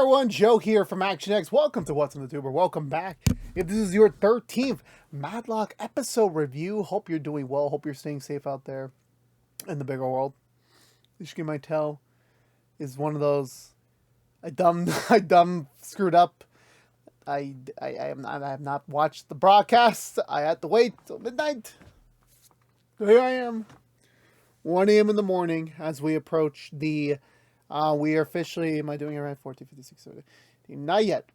everyone, Joe here from ActionX. Welcome to What's on the Tuber. Welcome back. If this is your 13th Matlock episode review, hope you're doing well. Hope you're staying safe out there in the bigger world. This game I tell is one of those I screwed up. I have not watched the broadcast. I had to wait till midnight. So here I am, 1 a.m. in the morning as we approach the. We are officially, am I doing it right? 14, 56, 70. Not yet.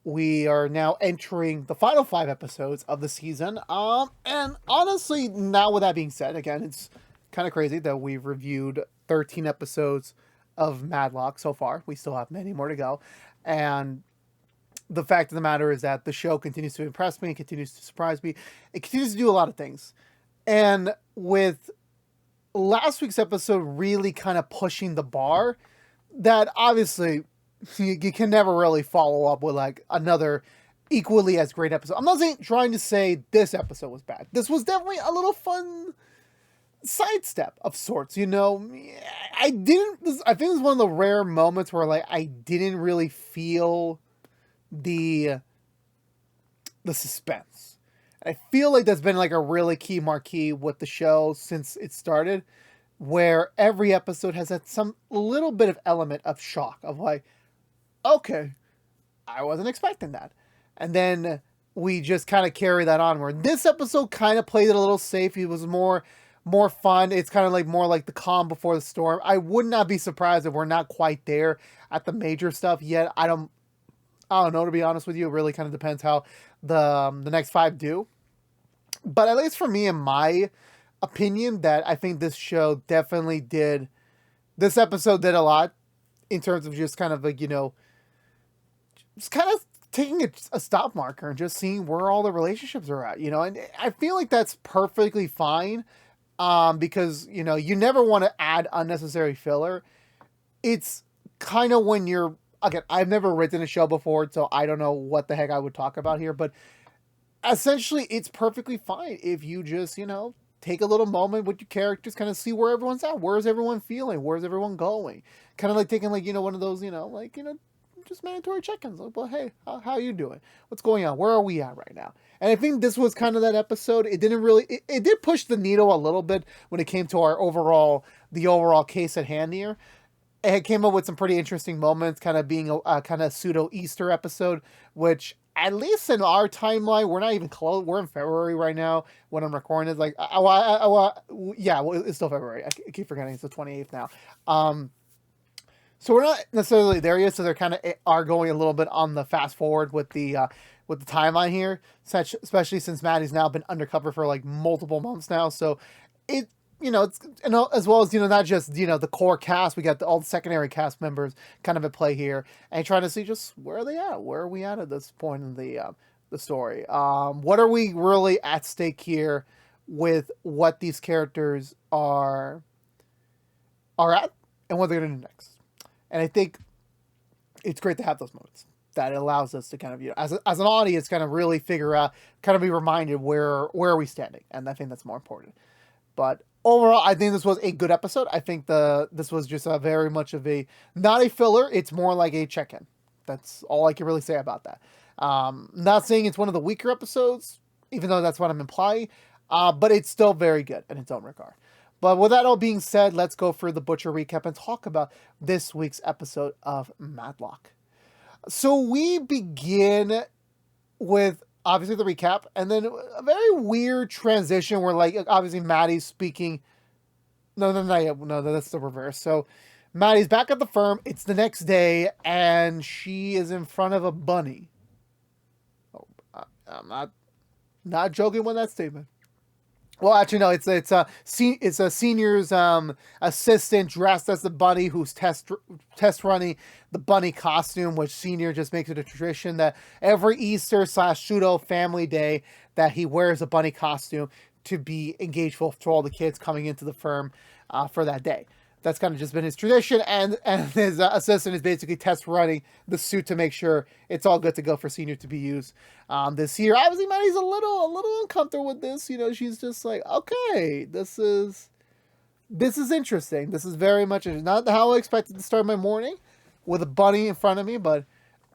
We are now entering the final 5 episodes of the season. And honestly, now with that being said, again, it's kind of crazy that we've reviewed 13 episodes of Matlock so far. We still have many more to go. And the fact of the matter is that the show continues to impress me. It continues to surprise me. It continues to do a lot of things. And with last week's episode really kind of pushing the bar, that obviously you can never really follow up with like another equally as great episode. I'm not trying to say this episode was bad. This was definitely a little fun sidestep of sorts, you know. I think this is one of the rare moments where like I didn't really feel the suspense. I feel like that's been like a really key marquee with the show since it started, where every episode has had some little bit of element of shock of like, okay, I wasn't expecting that. And then we just kind of carry that on, where this episode kind of played it a little safe. It was more fun. It's kind of like more like the calm before the storm. I would not be surprised if we're not quite there at the major stuff yet. I don't know, to be honest with you. It really kind of depends how the next 5 do. But at least for me, in my opinion, that I think this show definitely did, this episode did a lot in terms of just kind of like, you know, just kind of taking a stop marker and just seeing where all the relationships are at, you know. And I feel like that's perfectly fine, because, you know, you never want to add unnecessary filler. It's kind of when you're, again, I've never written a show before, so I don't know what the heck I would talk about here, but essentially, it's perfectly fine if you just, you know, take a little moment with your characters, kind of see where everyone's at. Where's everyone feeling? Where's everyone going? Kind of like taking, like, you know, one of those, you know, like, you know, just mandatory check-ins. Like, well, hey, how are you doing? What's going on? Where are we at right now? And I think this was kind of that episode. It didn't really, it did push the needle a little bit when it came to the overall case at hand here. It came up with some pretty interesting moments, kind of being a kind of pseudo Easter episode, which, at least in our timeline, we're not even close. We're in February right now when I'm recording it. Like, yeah, well, it's still February. I keep forgetting it's the 28th now. So we're not necessarily there yet. So they're kind of are going a little bit on the fast forward with the timeline here, especially since Maddie's now been undercover for like multiple months now. So it, you know, it's, you know, as well as, you know, not just, you know, the core cast, we got all the secondary cast members kind of at play here, and trying to see just where are they at? Where are we at this point in the story? What are we really at stake here with what these characters are at, and what they're going to do next? And I think it's great to have those moments that it allows us to kind of, you know, as an audience, kind of really figure out, kind of be reminded where are we standing, and I think that's more important. But overall, I think this was a good episode. I think this was just a very much of a, not a filler. It's more like a check-in. That's all I can really say about that. Not saying it's one of the weaker episodes, even though that's what I'm implying, but it's still very good in its own regard. But with that all being said, let's go for the Butcher recap and talk about this week's episode of Matlock. So we begin with obviously the recap, and then a very weird transition where, like, obviously Maddie's speaking. No, that's the reverse. So Maddie's back at the firm. It's the next day, and she is in front of a bunny. Oh, I'm not joking with that statement. Well, actually, no. It's a senior's assistant dressed as the bunny who's test running the bunny costume, which senior just makes it a tradition that every Easter / pseudo family day that he wears a bunny costume to be engageful for all the kids coming into the firm for that day. That's kind of just been his tradition, and his assistant is basically test running the suit to make sure it's all good to go for senior to be used this year. Obviously, Maddie's a little uncomfortable with this. You know, she's just like, okay, this is interesting. This is very much not how I expected to start my morning. with a bunny in front of me, but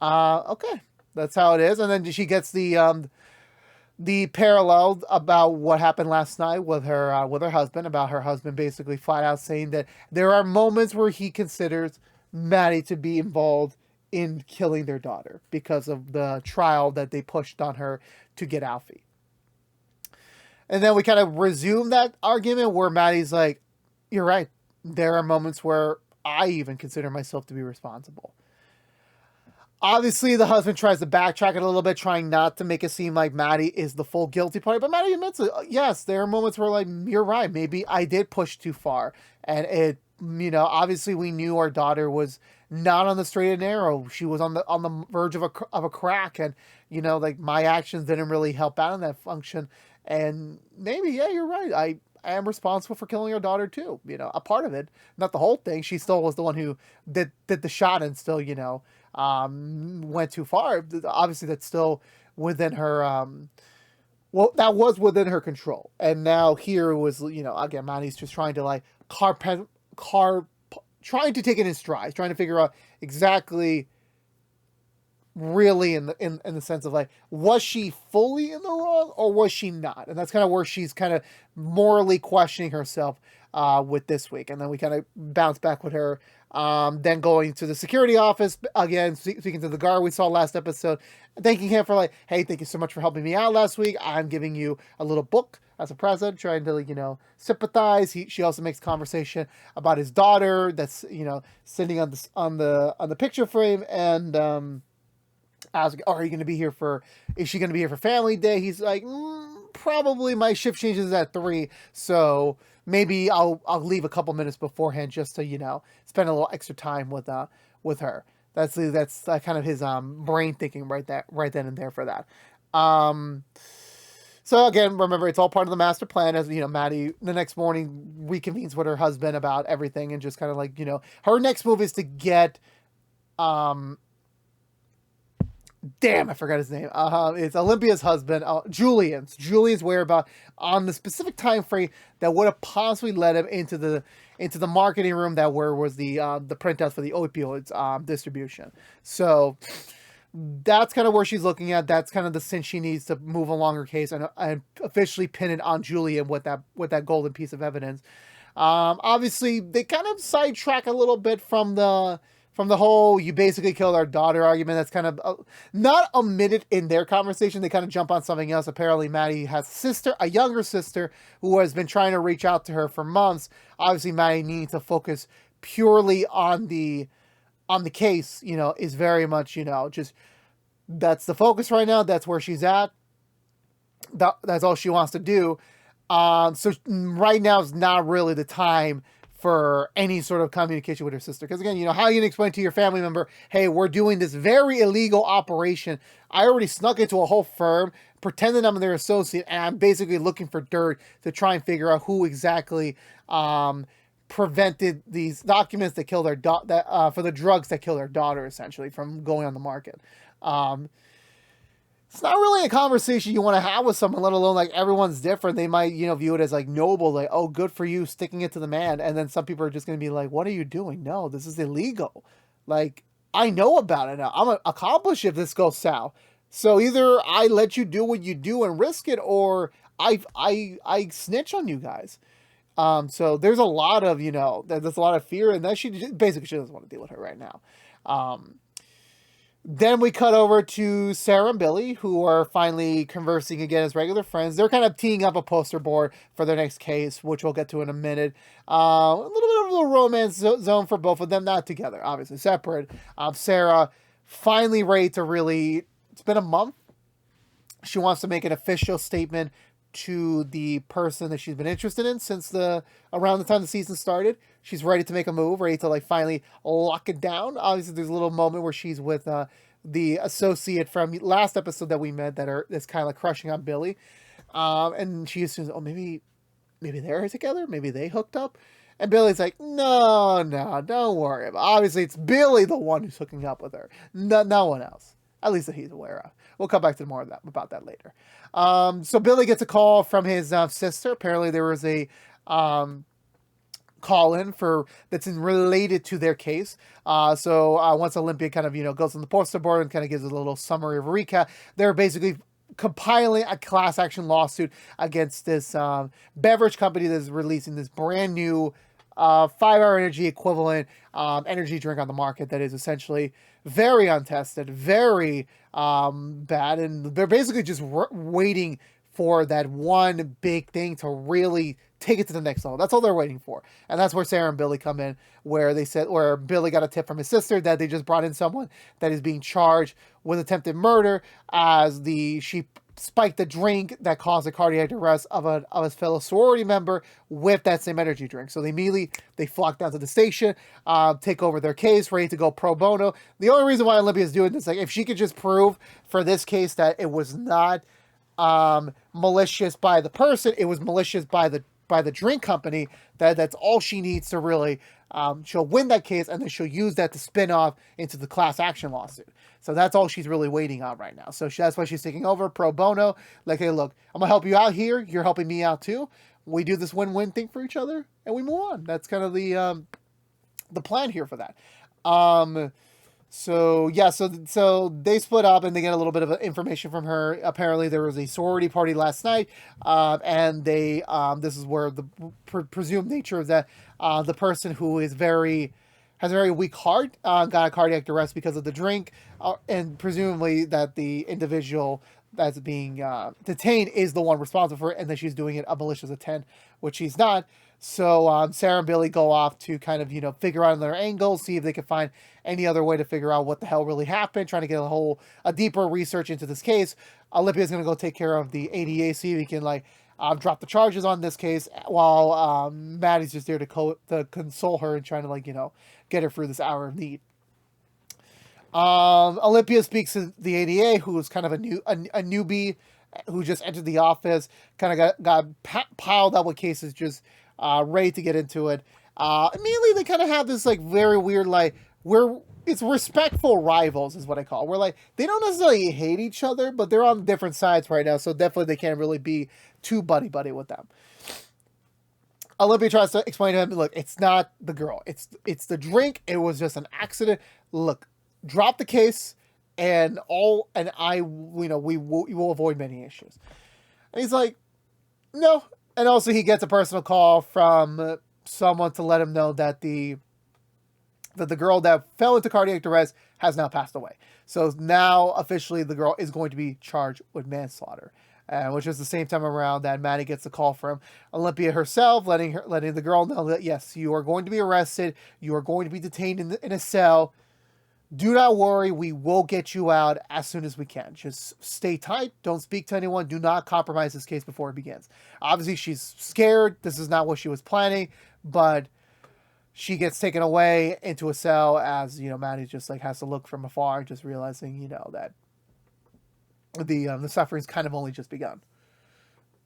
okay, that's how it is. And then she gets the parallel about what happened last night with her husband, about her husband basically flat out saying that there are moments where he considers Maddie to be involved in killing their daughter because of the trial that they pushed on her to get Alfie. And then we kind of resume that argument where Maddie's like, you're right. There are moments where I even consider myself to be responsible. Obviously, the husband tries to backtrack it a little bit, trying not to make it seem like Maddie is the full guilty party. But Maddie admits it. Yes, there are moments where, like, you're right. Maybe I did push too far. And it, obviously we knew our daughter was not on the straight and narrow. She was on the verge of a crack. And, like, my actions didn't really help out in that function. And maybe, yeah, you're right. I am responsible for killing her daughter too. A part of it, not the whole thing. She still was the one who did the shot and still, went too far. Obviously, that's still within her. That was within her control. And now here was, again, Maddie's just trying to like trying to take it in stride, trying to figure out exactly. Really in the sense of like, was she fully in the wrong or was she not? And that's kind of where she's kind of morally questioning herself with this week. And then we kind of bounce back with her then going to the security office again, speaking to the guard we saw last episode, thanking him for like, hey, thank you so much for helping me out last week. I'm giving you a little book as a present, trying to sympathize. She also makes conversation about his daughter that's sitting on the picture frame. And I was like, oh, are you going to be here is she going to be here for family day? He's like, probably. My shift changes at 3. So maybe I'll leave a couple minutes beforehand just to, spend a little extra time with her. That's kind of his, brain thinking right then and there for that. So again, remember, it's all part of the master plan. As Maddie the next morning reconvenes with her husband about everything and just kind of like, her next move is to get, damn, I forgot his name. It's Olympia's husband, Julian's whereabouts on the specific time frame that would have possibly led him into the marketing room that was the printouts for the opioids distribution. So that's kind of where she's looking at. That's kind of the cinch she needs to move along her case and officially pin it on Julian with that golden piece of evidence. Obviously, they kind of sidetrack a little bit from the whole "you basically killed our daughter" argument. That's kind of not omitted in their conversation. They kind of jump on something else. Apparently, Maddie has a younger sister, who has been trying to reach out to her for months. Obviously, Maddie needs to focus purely on the case. Is very much just that's the focus right now. That's where she's at. That's all she wants to do. So right now is not really the time for any sort of communication with her sister. Because again, how are you going to explain to your family member, hey, we're doing this very illegal operation. I already snuck into a whole firm, pretending I'm their associate, and I'm basically looking for dirt to try and figure out who exactly prevented these documents that killed their for the drugs that killed their daughter, essentially, from going on the market. It's not really a conversation you want to have with someone, let alone like everyone's different. They might, view it as like noble, like, oh, good for you sticking it to the man. And then some people are just going to be like, what are you doing? No, this is illegal. Like, I know about it now. I'm going to accomplish if this goes south. So either I let you do what you do and risk it, or I snitch on you guys. So there's a lot of, there's a lot of fear, and that she doesn't want to deal with her right now. Then we cut over to Sarah and Billy, who are finally conversing again as regular friends. They're kind of teeing up a poster board for their next case, which we'll get to in a minute. A little bit of a romance zone for both of them, not together, obviously separate. Sarah finally ready to really, it's been a month. She wants to make an official statement to the person that she's been interested in since around the time the season started. She's ready to make a move, ready to like finally lock it down. Obviously, there's a little moment where she's with the associate from last episode that we met that's kind of like crushing on Billy, and she assumes, oh, maybe they're together, maybe they hooked up, and Billy's like, no, don't worry about it. Obviously, it's Billy the one who's hooking up with her, no one else, at least that he's aware of. We'll come back to more about that later. So Billy gets a call from his sister. Apparently there was a call in for that's related to their case. So once Olympia kind of goes on the poster board and kind of gives a little summary of a recap, they're basically compiling a class action lawsuit against this beverage company that's releasing this brand new 5-hour energy equivalent energy drink on the market that is essentially very untested, very bad, and they're basically just waiting for that one big thing to really take it to the next level. That's all they're waiting for. And that's where Sarah and Billy come in, where Billy got a tip from his sister that they just brought in someone that is being charged with attempted murder as she spiked the drink that caused a cardiac arrest of his fellow sorority member with that same energy drink. So they flock down to the station, take over their case, ready to go pro bono. The only reason why Olympia is doing this, like, if she could just prove for this case that it was not malicious by the person, it was malicious by the drink company, that's all she needs to really, she'll win that case, and then she'll use that to spin off into the class action lawsuit. So that's all she's really waiting on right now. So that's why she's taking over pro bono. Like, hey, look, I'm going to help you out here. You're helping me out too. We do this win-win thing for each other, and we move on. That's kind of the plan here for that. So they split up and they get a little bit of information from her. Apparently there was a sorority party last night, and this is where the presumed nature of that, the person who has a very weak heart, got a cardiac arrest because of the drink, and presumably that the individual that's being detained is the one responsible for it, and that she's doing it a malicious intent, which she's not. So Sarah and Billy go off to kind of, figure out their angles, see if they can find any other way to figure out what the hell really happened, trying to get a deeper research into this case. Olympia's going to go take care of the ADA, see if he can, drop the charges on this case, while Maddie's just there to console her and trying to, get her through this hour of need. Olympia speaks to the ADA, who is kind of a newbie who just entered the office, kind of got piled up with cases, just ready to get into it. Immediately they kind of have this very weird, it's respectful rivals is what I call it. Where they don't necessarily hate each other, but they're on different sides right now, so definitely they can't really be too buddy with them. Olympia tries to explain to him, look, it's not the girl, it's the drink, it was just an accident. Look, drop the case, and we will avoid many issues. And he's like, no. And also he gets a personal call from someone to let him know that the girl that fell into cardiac arrest has now passed away. So now officially the girl is going to be charged with manslaughter, which is the same time around that Maddie gets a call from Olympia herself, letting the girl know that, yes, you are going to be arrested. You are going to be detained in a cell. Do not worry. We will get you out as soon as we can. Just stay tight. Don't speak to anyone. Do not compromise this case before it begins. Obviously, she's scared. This is not what she was planning, but she gets taken away into a cell as, Maddie just has to look from afar, just realizing, that the suffering's kind of only just begun.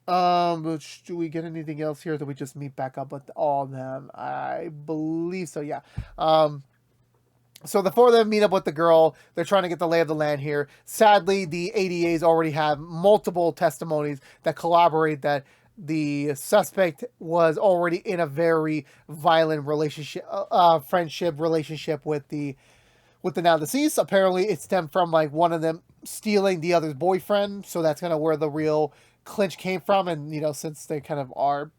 Do we get anything else here that we just meet back up with all of them? I believe so, yeah. So the four of them meet up with the girl. They're trying to get the lay of the land here. Sadly, the ADAs already have multiple testimonies that corroborate that the suspect was already in a very violent friendship relationship with the now deceased. Apparently, it stemmed from one of them stealing the other's boyfriend. So that's kind of where the real clinch came from. And since they kind of are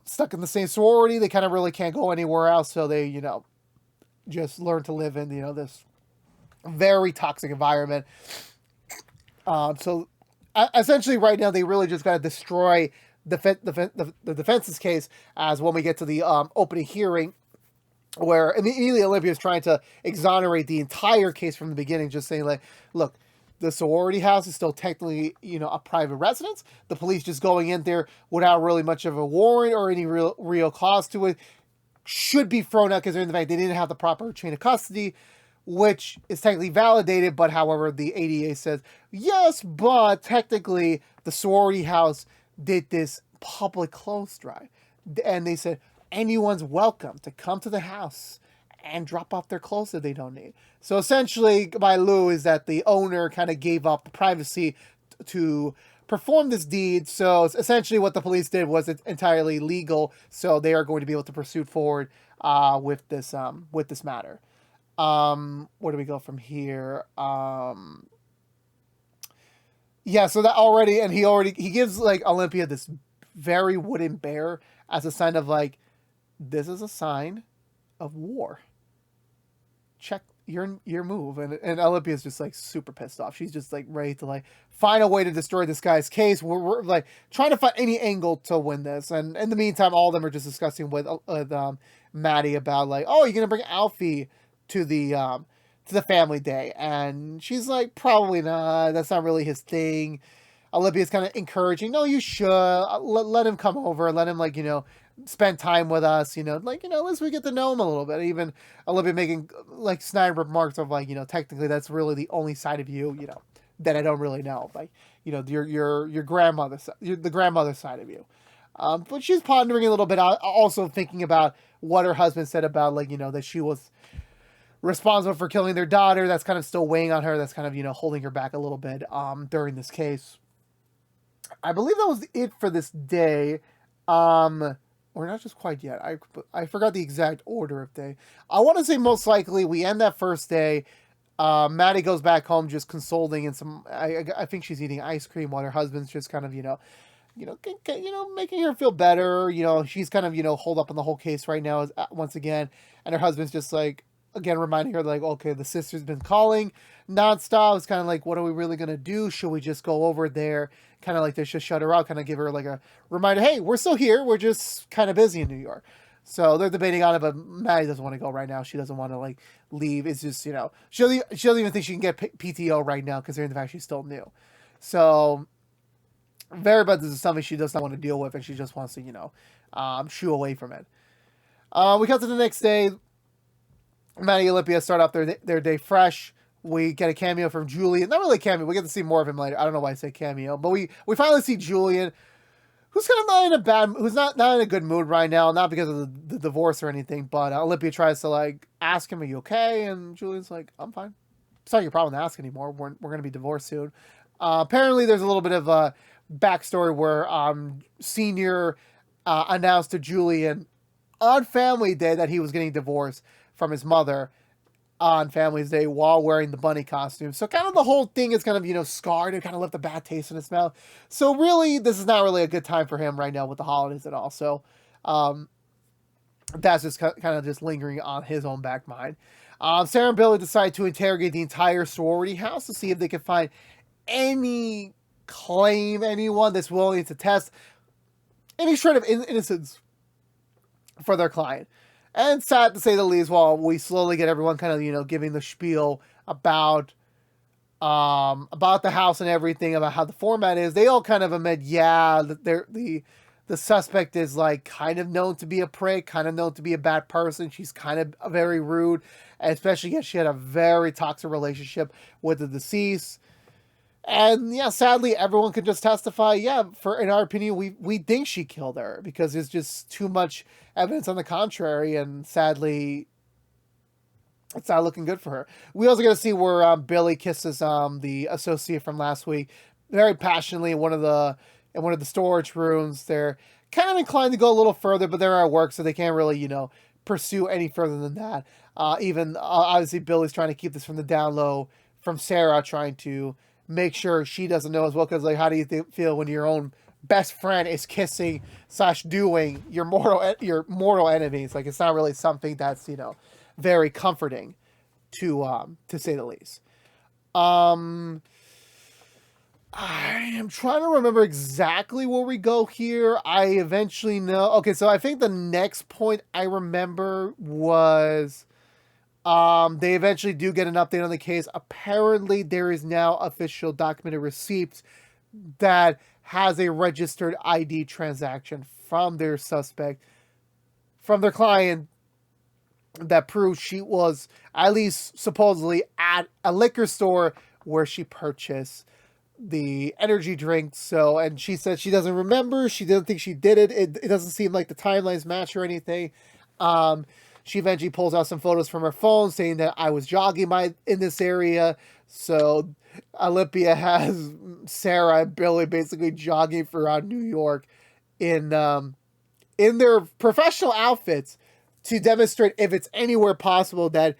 stuck in the same sorority, they kind of really can't go anywhere else. So they just learn to live in this very toxic environment. So essentially right now they really just got to destroy the defense's case, as when we get to the opening hearing, where immediately Olympia is trying to exonerate the entire case from the beginning, just saying look, the sorority house is still technically, a private residence. The police just going in there without really much of a warrant or any real cause to it should be thrown out, because in the fact they didn't have the proper chain of custody, which is technically validated. But however, the ADA says, yes, but technically the sorority house did this public clothes drive. And they said, anyone's welcome to come to the house and drop off their clothes that they don't need. So essentially, by Lou, is that the owner kind of gave up the privacy to performed this deed. So essentially what the police did was it's entirely legal. So they are going to be able to pursue forward with this matter. Where do we go from here? Yeah, so that already, and he gives like Olympia this very wooden bear as a sign of like, this is a sign of war. Check your move. And Olympia's just like super pissed off. She's just like ready to like find a way to destroy this guy's case. We're like trying to find any angle to win this. And in the meantime, all of them are just discussing with Maddie about like, oh, you're gonna bring Alfie to the family day. And she's like, probably not. That's not really his thing. Olympia's kind of encouraging, no, you should let him come over, let him like, spend time with us, like, at least we get to know him a little bit. Even Olympia making like snide remarks of like, technically that's really the only side of you, that I don't really know. Like, your grandmother, the grandmother side of you. But she's pondering a little bit, also thinking about what her husband said about like, that she was responsible for killing their daughter. That's kind of still weighing on her. That's kind of, holding her back a little bit, during this case. I believe that was it for this day. Or not just quite yet. I forgot the exact order of day. I want to say most likely we end that first day. Maddie goes back home just consoling and I think she's eating ice cream while her husband's just kind of, making her feel better. She's kind of, holed up on the whole case right now once again. And her husband's just like, again, reminding her like, okay, the sister's been calling nonstop. It's kind of like, what are we really going to do? Should we just go over there? Kind of like they should shut her out, kind of give her like a reminder, hey, we're still here. We're just kind of busy in New York. So they're debating on it, but Maddie doesn't want to go right now. She doesn't want to like leave. It's just, she doesn't even think she can get PTO right now considering the fact she's still new. So very bad. This is something she does not want to deal with and she just wants to, shoo away from it. We cut to the next day. Maddie and Olympia start off their day fresh. We get a cameo from Julian. Not really a cameo. We get to see more of him later. I don't know why I say cameo, but we finally see Julian, who's kind of who's not in a good mood right now. Not because of the divorce or anything, but Olympia tries to like ask him, "Are you okay?" And Julian's like, "I'm fine. It's not your problem to ask anymore. We're gonna be divorced soon." Apparently, there's a little bit of a backstory where Senior announced to Julian on Family Day that he was getting divorced from his mother on Family's Day while wearing the bunny costume. So kind of the whole thing is kind of, scarred. It kind of left a bad taste in his mouth. So really, this is not really a good time for him right now with the holidays at all. So that's just kind of just lingering on his own back mind. Sarah and Billy decide to interrogate the entire sorority house to see if they can find anyone that's willing to test any shred of innocence for their client. And sad to say the least, while we slowly get everyone kind of, giving the spiel about the house and everything, about how the format is, they all kind of admit, yeah, the suspect is like kind of known to be a prick, kind of known to be a bad person. She's kind of very rude, especially as she had a very toxic relationship with the deceased. And yeah, sadly, everyone can just testify, yeah, in our opinion, we think she killed her because there's just too much evidence on the contrary, and sadly, it's not looking good for her. We also get to see where Billy kisses the associate from last week very passionately in one of the storage rooms. They're kind of inclined to go a little further, but they're at work, so they can't really, pursue any further than that. Even obviously, Billy's trying to keep this from the down low from Sarah, trying to make sure she doesn't know as well, because like, how do you feel when your own best friend is kissing / doing your mortal enemies? Like, it's not really something that's very comforting to say the least. I am trying to remember exactly where we go here. I eventually know. Okay, so I think the next point I remember was they eventually do get an update on the case. Apparently, there is now official documented receipts that has a registered ID transaction from their suspect, from their client, that proves she was at least supposedly at a liquor store where she purchased the energy drink. So, and she said she doesn't remember. She doesn't think she did it. It doesn't seem like the timelines match or anything. she eventually pulls out some photos from her phone saying that I was jogging in this area. So Olympia has Sarah and Billy basically jogging throughout New York in their professional outfits to demonstrate if it's anywhere possible that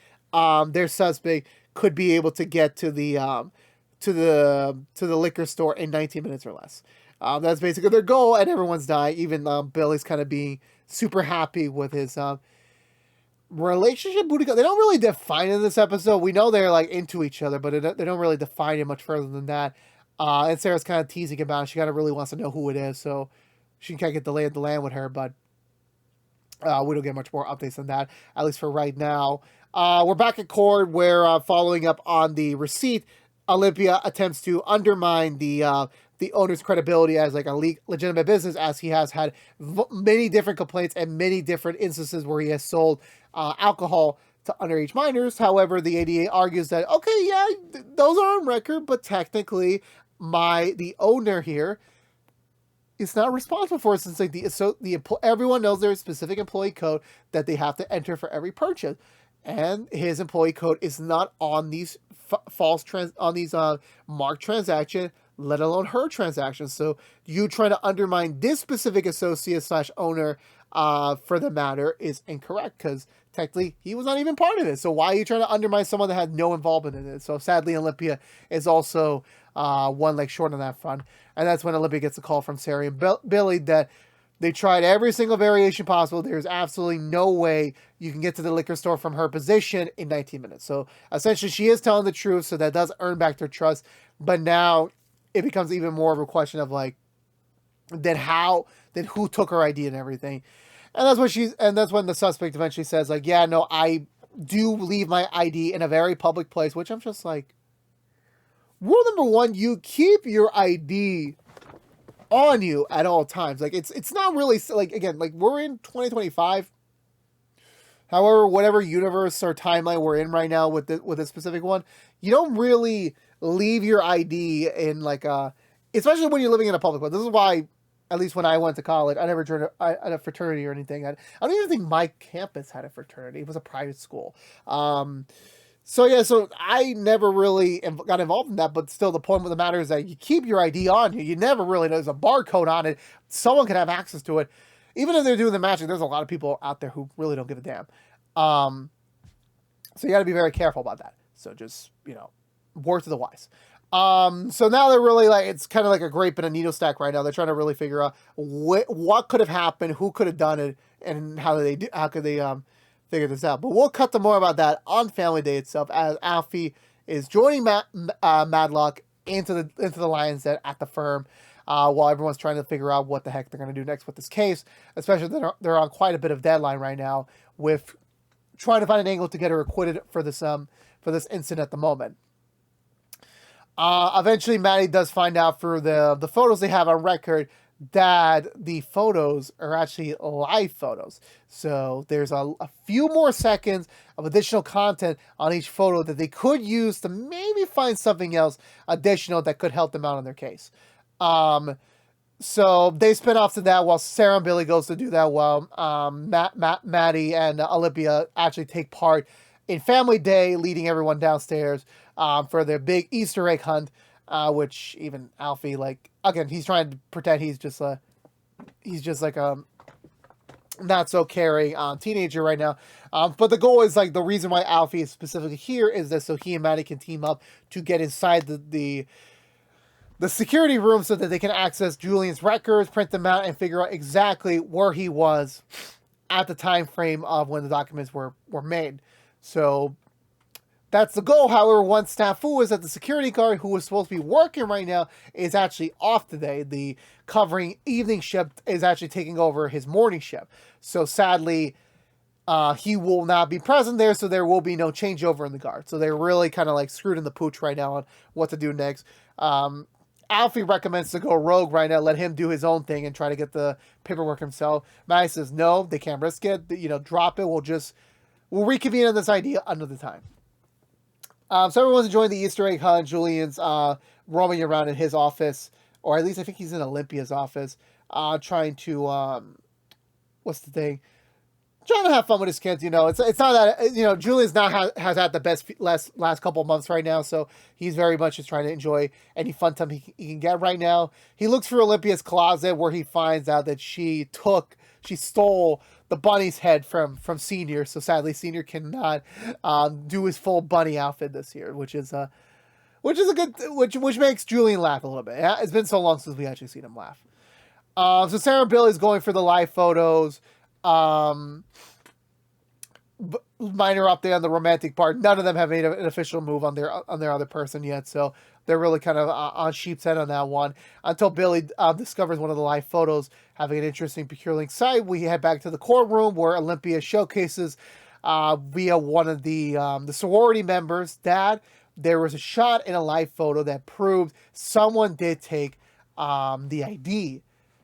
their suspect could be able to get to the liquor store in 19 minutes or less. That's basically their goal, and everyone's dying. Even Billy's kind of being super happy with his relationship. They don't really define it in this episode. We know they're like into each other, but they don't really define it much further than that. And Sarah's kind of teasing about it. She kind of really wants to know who it is, so she can kind of get the lay of the land with her, but we don't get much more updates than that, at least for right now. We're back at court where, following up on the receipt, Olympia attempts to undermine the owner's credibility as like a legitimate business, as he has had many different complaints and many different instances where he has sold alcohol to underage minors. However, the ADA argues that, okay, yeah, those are on record, but technically the owner here is not responsible for it, since like everyone knows there's a specific employee code that they have to enter for every purchase, and his employee code is not on these marked transaction, let alone her transactions. So you trying to undermine this specific associate / owner for the matter is incorrect, because technically he was not even part of it. So why are you trying to undermine someone that had no involvement in it? So sadly, Olympia is also one leg short on that front. And that's when Olympia gets a call from Sarah and Billy that they tried every single variation possible. There's absolutely no way you can get to the liquor store from her position in 19 minutes. So essentially she is telling the truth, so that does earn back their trust. But now it becomes even more of a question of like, who took her ID and everything. And that's when the suspect eventually says like, yeah, no, I do leave my ID in a very public place, which I'm just like, rule number one, you keep your ID on you at all times. Like it's not really like, again, like we're in 2025. However, whatever universe or timeline we're in right now with this specific one, you don't really leave your ID in like especially when you're living in a public place. This is why, at least when I went to college, I never joined a fraternity or anything. I don't even think my campus had a fraternity. It was a private school. So I never really got involved in that, but still the point of the matter is that you keep your ID on you. You never really know there's a barcode on it. Someone can have access to it. Even if they're doing the matching, there's a lot of people out there who really don't give a damn. So you got to be very careful about that. So just, word to the wise. So now they're really like, it's kind of like a grape in a needle stack right now. They're trying to really figure out what could have happened, who could have done it, and how could they figure this out. But we'll cut to more about that on Family Day itself, as Alfie is joining Matlock into the lion's den at the firm, while everyone's trying to figure out what the heck they're going to do next with this case. Especially they're on quite a bit of deadline right now with trying to find an angle to get her acquitted for this incident at the moment. Eventually, Maddie does find out through the photos they have on record that the photos are actually live photos. So there's a few more seconds of additional content on each photo that they could use to maybe find something else additional that could help them out on their case. So they spin off to that while Sarah and Billy goes to do that, while Maddie and Olympia actually take part in Family Day, leading everyone downstairs for their big Easter egg hunt, which even Alfie, like, again, he's trying to pretend he's just like a not so caring teenager right now. But the goal is, like, the reason why Alfie is specifically here is that so he and Maddie can team up to get inside the security room so that they can access Julian's records, print them out, and figure out exactly where he was at the time frame of when the documents were made. So that's the goal. However, one snafu is that the security guard who was supposed to be working right now is actually off today. The covering evening shift is actually taking over his morning shift. So sadly, he will not be present there, so there will be no changeover in the guard. So they're really kind of like screwed in the pooch right now on what to do next. Alfie recommends to go rogue right now, let him do his own thing and try to get the paperwork himself. Maddie says, no, they can't risk it. Drop it. We'll reconvene on this idea another time. So everyone's enjoying the Easter egg hunt. Julian's roaming around in his office, or at least I think he's in Olympia's office, trying to trying to have fun with his kids. It's not that Julian's not has had the best last couple of months right now, so he's very much just trying to enjoy any fun time he can get right now. He looks through Olympia's closet where he finds out that she stole the bunny's head from Senior. So sadly, Senior cannot do his full bunny outfit this year, which is a good which makes Julian laugh a little bit. It's been so long since we actually seen him laugh. So Sarah and Billy's going for the live photos. Minor update on the romantic part. None of them have made an official move on their other person yet, so they're really kind of on sheep's head on that one. Until Billy discovers one of the live photos having an interesting peculiar sight, we head back to the courtroom where Olympia showcases via one of the sorority members' dad. There was a shot in a live photo that proved someone did take the ID.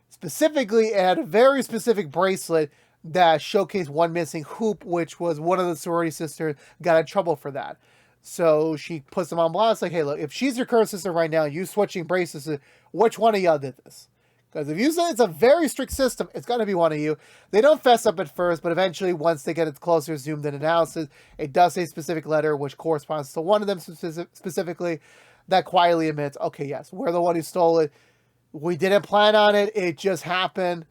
Specifically, it had a very specific bracelet that showcased one missing hoop, which was one of the sorority sisters got in trouble for that. So she puts them on blast, like, hey, look, if she's your current sister right now, you switching bracelets, which one of y'all did this? Because if you say it's a very strict system, it's got to be one of you. They don't fess up at first, but eventually, once they get it closer, zoomed in analysis, it does say a specific letter, which corresponds to one of them specifically, that quietly admits, okay, yes, we're the one who stole it. We didn't plan on it. It just happened.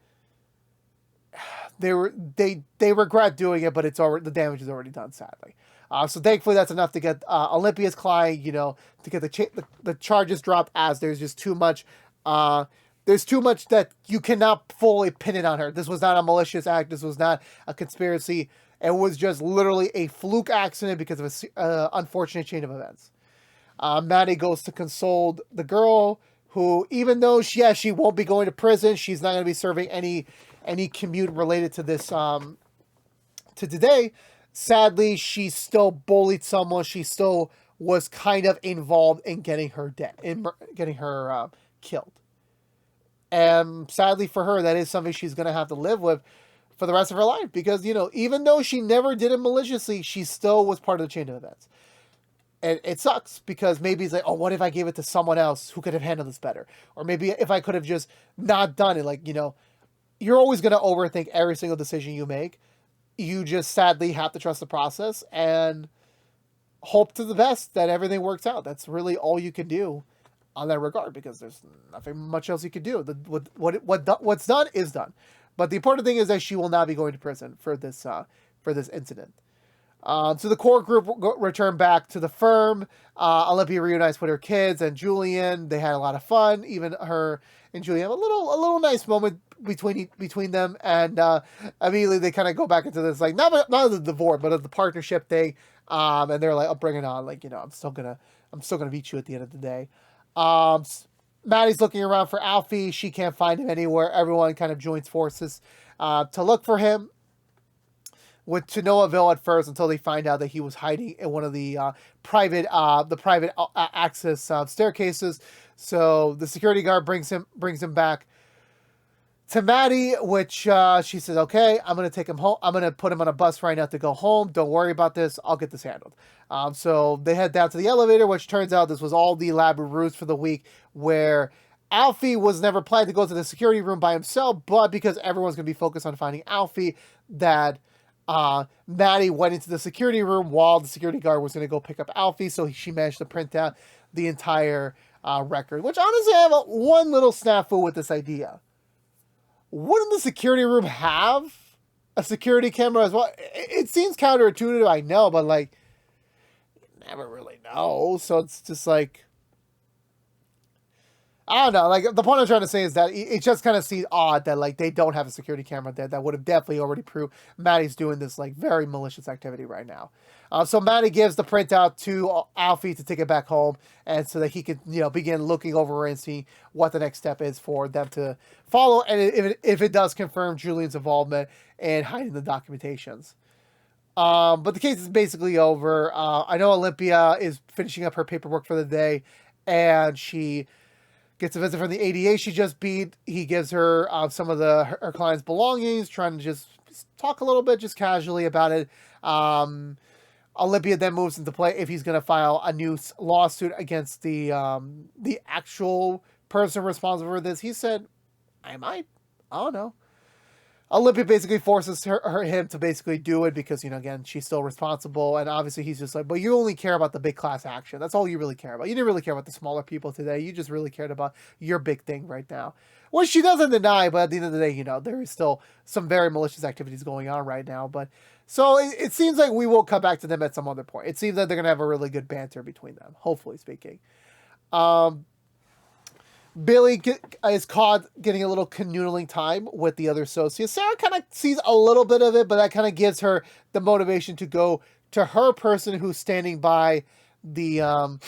They regret doing it, but the damage is already done, sadly. So thankfully that's enough to get Olympia's client, to get the charges dropped, as there's just too much. There's too much that you cannot fully pin it on her. This was not a malicious act. This was not a conspiracy. It was just literally a fluke accident because of an unfortunate chain of events. Maddie goes to console the girl, who, even though she won't be going to prison, she's not going to be serving any commute related to this to today. Sadly, she still bullied someone. She still was kind of involved in getting her killed. And sadly for her, that is something she's going to have to live with for the rest of her life, because even though she never did it maliciously, she still was part of the chain of events. And it sucks, because maybe it's like, oh, what if I gave it to someone else who could have handled this better? Or maybe if I could have just not done it. You're always going to overthink every single decision you make. You just sadly have to trust the process and hope to the best that everything works out. That's really all you can do on that regard, because there's nothing much else you can do. What's done is done. But the important thing is that she will not be going to prison for this incident. So the core group returned back to the firm. Olympia reunites with her kids and Julian. They had a lot of fun. Even her and Julian have a little nice moment between them. And immediately they kind of go back into this, like, not the divorce, but of the partnership thing. And they're like, "Oh, bring it on! Like, I'm still gonna beat you at the end of the day." Maddie's looking around for Alfie. She can't find him anywhere. Everyone kind of joins forces to look for him, to no avail at first, until they find out that he was hiding in one of the private access staircases. So the security guard brings him back to Maddie, which she says, "Okay, I'm gonna take him home. I'm gonna put him on a bus right now to go home. Don't worry about this. I'll get this handled." So they head down to the elevator, which turns out this was all the elaborate ruse for the week, where Alfie was never planned to go to the security room by himself, but because everyone's gonna be focused on finding Alfie, that Maddie went into the security room while the security guard was going to go pick up Alfie, so she managed to print out the entire record, which honestly I have one little snafu with this idea. Wouldn't the security room have a security camera as well? It seems counterintuitive, I know, but you never really know, so it's just like, I don't know. The point I'm trying to say is that it just kind of seems odd that they don't have a security camera there. That would have definitely already proved Maddie's doing this very malicious activity right now. So Maddie gives the printout to Alfie to take it back home, and so that he could begin looking over and see what the next step is for them to follow, and if it does confirm Julian's involvement in hiding the documentations. But the case is basically over. I know Olympia is finishing up her paperwork for the day, and she gets a visit from the ADA she just beat. He gives her some of her client's belongings, trying to just talk a little bit, just casually about it. Olympia then moves into play if he's going to file a new lawsuit against the actual person responsible for this. He said, "I might. I don't know." Olympia basically forces him to basically do it because, you know, again, she's still responsible. And obviously he's just like, but you only care about the big class action. That's all you really care about. You didn't really care about the smaller people today. You just really cared about your big thing right now. Which she doesn't deny, but at the end of the day, you know, there is still some very malicious activities going on right now. But so it seems like we will come back to them at some other point. It seems that they're going to have a really good banter between them, hopefully speaking. Billy is caught getting a little canoodling time with the other associates. Sarah kind of sees a little bit of it, but that kind of gives her the motivation to go to her person who's standing by the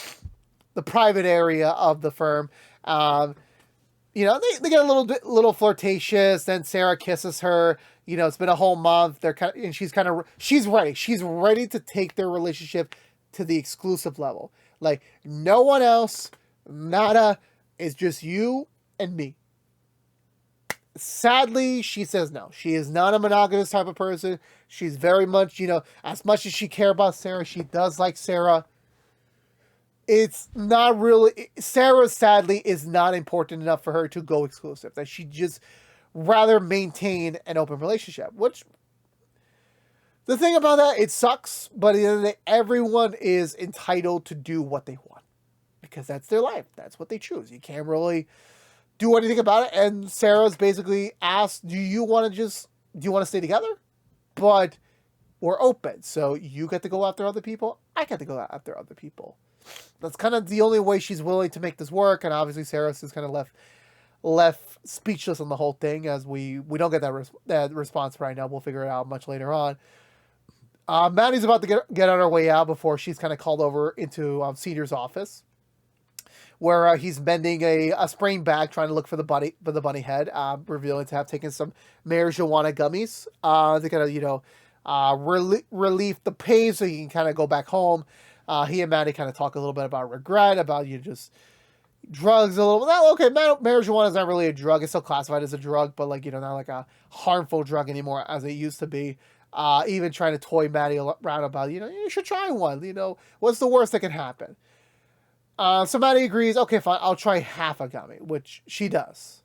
private area of the firm. You know, they get a little flirtatious. Then Sarah kisses her. You know, it's been a whole month. She's ready. She's ready to take their relationship to the exclusive level. Like, no one else, nada. It's just you and me. Sadly, she says no. She is not a monogamous type of person. She's very much, you know, as much as she cares about Sarah, she does like Sarah. It's not really... Sarah, sadly, is not important enough for her to go exclusive. That she just rather maintain an open relationship. Which... The thing about that, it sucks, but at the end of the day, everyone is entitled to do what they want. Because that's their life. That's what they choose. You can't really do anything about it. And Sarah's basically asked, do you want to stay together? But we're open. So you get to go after other people. I get to go after other people. That's kind of the only way she's willing to make this work. And obviously Sarah's is kind of left speechless on the whole thing, as we don't get that response right now. We'll figure it out much later on. Maddie's about to get on her way out before she's kind of called over into Senior's office, where he's mending a sprained back, trying to look for the bunny head, revealing to have taken some marijuana gummies to kind of, you know, relieve the pain so he can kind of go back home. He and Maddie kind of talk a little bit about regret, about, you know, just drugs a little. Well, okay, marijuana is not really a drug. It's still classified as a drug, but, like, you know, not like a harmful drug anymore as it used to be. Even trying to toy Maddie around about, you know, you should try one. You know, what's the worst that can happen? So Maddie agrees, okay, fine, I'll try half a gummy, which she does.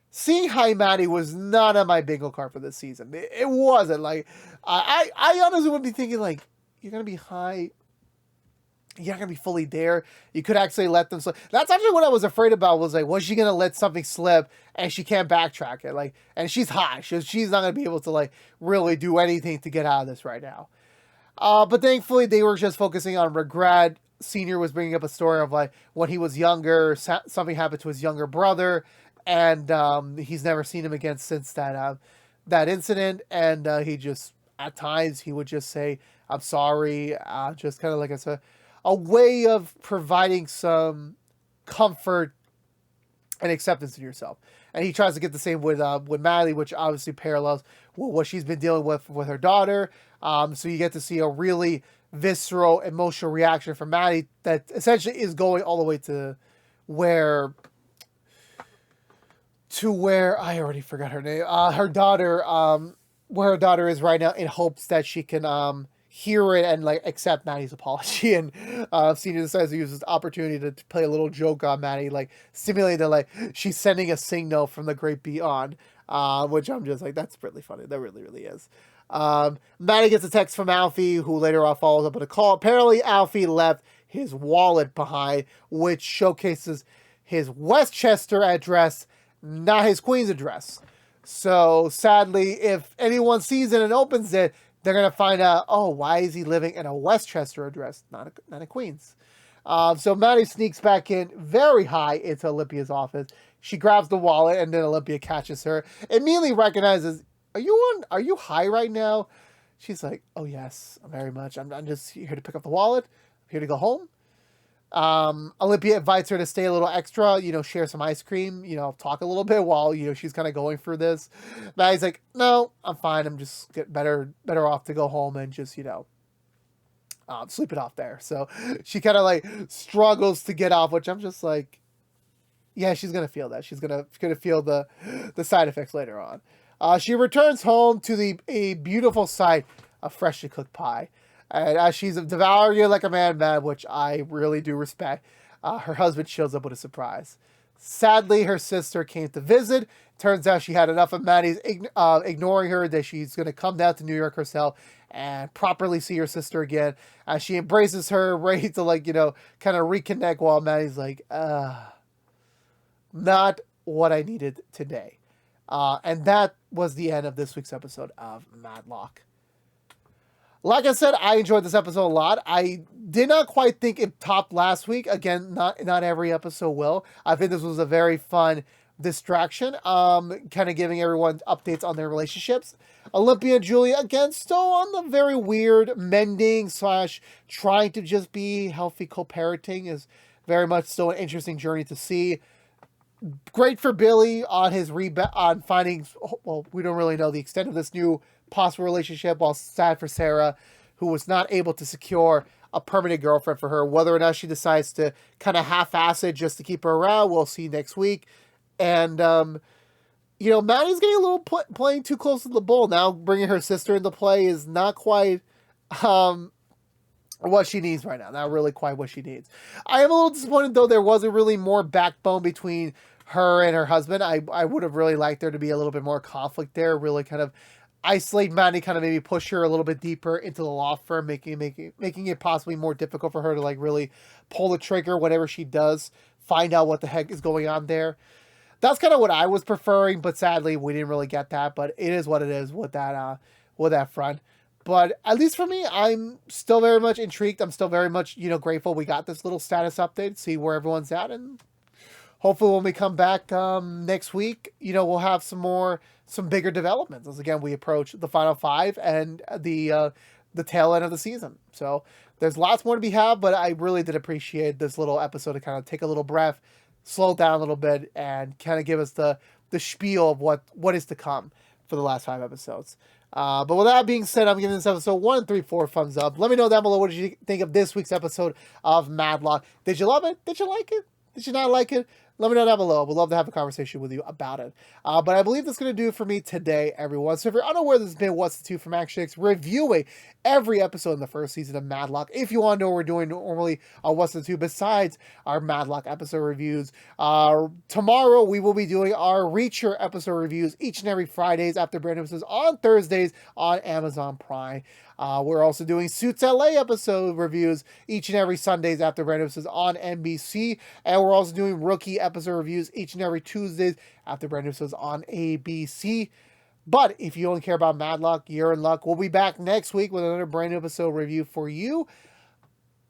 Seeing high Maddie was not on my bingo card for this season. It wasn't. Like, I honestly would be thinking, like, you're going to be high, you're not going to be fully there. You could actually let them slip. That's actually what I was afraid about, was like, was she going to let something slip and she can't backtrack it? Like, and she's high. She's not going to be able to, like, really do anything to get out of this right now. But thankfully, they were just focusing on regret. Senior was bringing up a story of, like, when he was younger, something happened to his younger brother, and he's never seen him again since that incident. And he just, at times, he would just say, I'm sorry, just kind of like it's a way of providing some comfort and acceptance in yourself. And he tries to get the same with Maddie, which obviously parallels what she's been dealing with her daughter. So you get to see a really visceral, emotional reaction from Maddie that essentially is going all the way to where I already forgot her name. Her daughter, where her daughter is right now, in hopes that she can hear it and, like, accept Maddie's apology. And Senior decides to use this opportunity to play a little joke on Maddie, like simulating that, like, she's sending a signal from the great beyond, which I'm just like, that's really funny. That really, really is. Maddie gets a text from Alfie, who later on follows up with a call. Apparently, Alfie left his wallet behind, which showcases his Westchester address, not his Queens address. So, sadly, if anyone sees it and opens it, they're going to find out, oh, why is he living in a Westchester address, not a Queens? So Maddie sneaks back in very high into Olympia's office. She grabs the wallet, and then Olympia catches her. Immediately recognizes, are you high right now? She's like, oh yes, very much. I'm just here to pick up the wallet. I'm here to go home. Olympia invites her to stay a little extra, you know, share some ice cream, you know, talk a little bit while, you know, she's kind of going through this. Maddie's like, no, I'm fine. I'm just getting better off to go home and just, you know, sleep it off there. So she kind of, like, struggles to get off, which I'm just like, yeah, she's going to feel that. She's going to feel the side effects later on. She returns home to a beautiful sight of freshly cooked pie. And as she's devouring it like a madman, which I really do respect, her husband shows up with a surprise. Sadly, her sister came to visit. Turns out she had enough of Maddie's ignoring her that she's going to come down to New York herself and properly see her sister again. As she embraces her, ready to, like, kind of reconnect, while Maddie's like, not what I needed today. And that was the end of this week's episode of Matlock. Like I said, I enjoyed this episode a lot. I did not quite think it topped last week. Again, not every episode will. I think this was a very fun distraction. Kind of giving everyone updates on their relationships. Olympia and Julia, again, still on the very weird mending / trying to just be healthy co-parenting, is very much still an interesting journey to see. Great for Billy on his on finding, well, we don't really know the extent of this new possible relationship, while sad for Sarah, who was not able to secure a permanent girlfriend for her. Whether or not she decides to kind of half-ass it just to keep her around, we'll see next week. And, Maddie's getting a little playing too close to the bull. Now bringing her sister into play is not quite what she needs right now. Not really quite what she needs. I am a little disappointed, though. There wasn't really more backbone between her and her husband. I would have really liked there to be a little bit more conflict there. Really kind of isolate Maddie, kind of maybe push her a little bit deeper into the law firm, making it possibly more difficult for her to, like, really pull the trigger whenever she does find out what the heck is going on there. That's kind of what I was preferring, but sadly we didn't really get that. But it is what it is with that front. But at least for me, I'm still very much intrigued. I'm still very much, grateful we got this little status update, see where everyone's at, and hopefully when we come back next week, we'll have some bigger developments as, again, we approach the final 5 and the tail end of the season. So there's lots more to be had, but I really did appreciate this little episode to kind of take a little breath, slow down a little bit, and kind of give us the spiel of what is to come for the last 5 episodes. But with that being said, I'm giving this episode 1, 3, 4 thumbs up. Let me know down below, what did you think of this week's episode of Matlock? Did you love it? Did you like it? Did you not like it? Let me know down below. We'd love to have a conversation with you about it. But I believe that's going to do it for me today, everyone. So if you're unaware, this has been What's the Two from ActionX, reviewing every episode in the first season of Matlock. If you want to know what we're doing normally on What's the Two besides our Matlock episode reviews, tomorrow we will be doing our Reacher episode reviews each and every Fridays after brand episodes, on Thursdays on Amazon Prime. We're also doing Suits LA episode reviews each and every Sundays after brand episodes on NBC. And we're also doing Rookie episode reviews each and every Tuesdays after brand episodes on ABC. But if you only care about Matlock, you're in luck. We'll be back next week with another brand new episode review for you.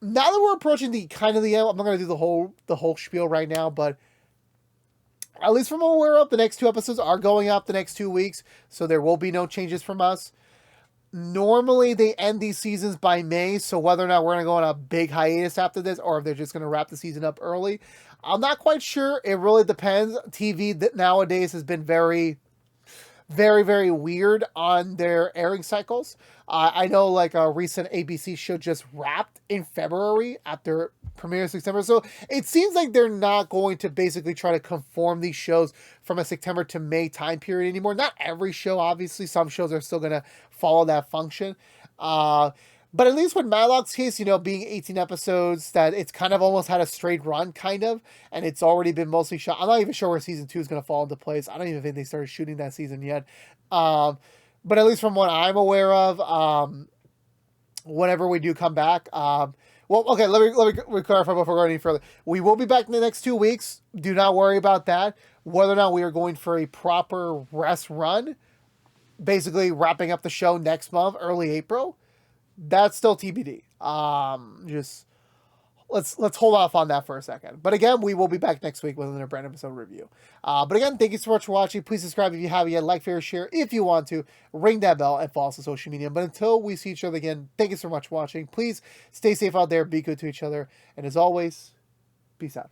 Now that we're approaching the end, I'm not going to do the whole spiel right now, but at least from what we're up, the next 2 episodes are going up the next 2 weeks, so there will be no changes from us. Normally, they end these seasons by May, so whether or not we're going to go on a big hiatus after this, or if they're just going to wrap the season up early, I'm not quite sure. It really depends. TV nowadays has been very, very, very weird on their airing cycles. I know, like, a recent ABC show just wrapped in February after premiere in September. So it seems like they're not going to basically try to conform these shows from a September to May time period anymore. Not every show, obviously. Some shows are still going to follow that function. But at least with Matlock's case, being 18 episodes, that it's kind of almost had a straight run, kind of, and it's already been mostly shot. I'm not even sure where season 2 is going to fall into place. I don't even think they started shooting that season yet. But at least from what I'm aware of, whenever we do come back, well, okay, let me clarify before going any further. We will be back in the next 2 weeks. Do not worry about that. Whether or not we are going for a proper rest run, basically wrapping up the show next month, early April, that's still TBD. Just let's hold off on that for a second. But again, we will be back next week with another brand episode review. But again, thank you so much for watching. Please subscribe if you haven't yet. Like, favorite, share if you want to. Ring that bell and follow us on social media. But until we see each other again, thank you so much for watching. Please stay safe out there. Be good to each other. And as always, peace out.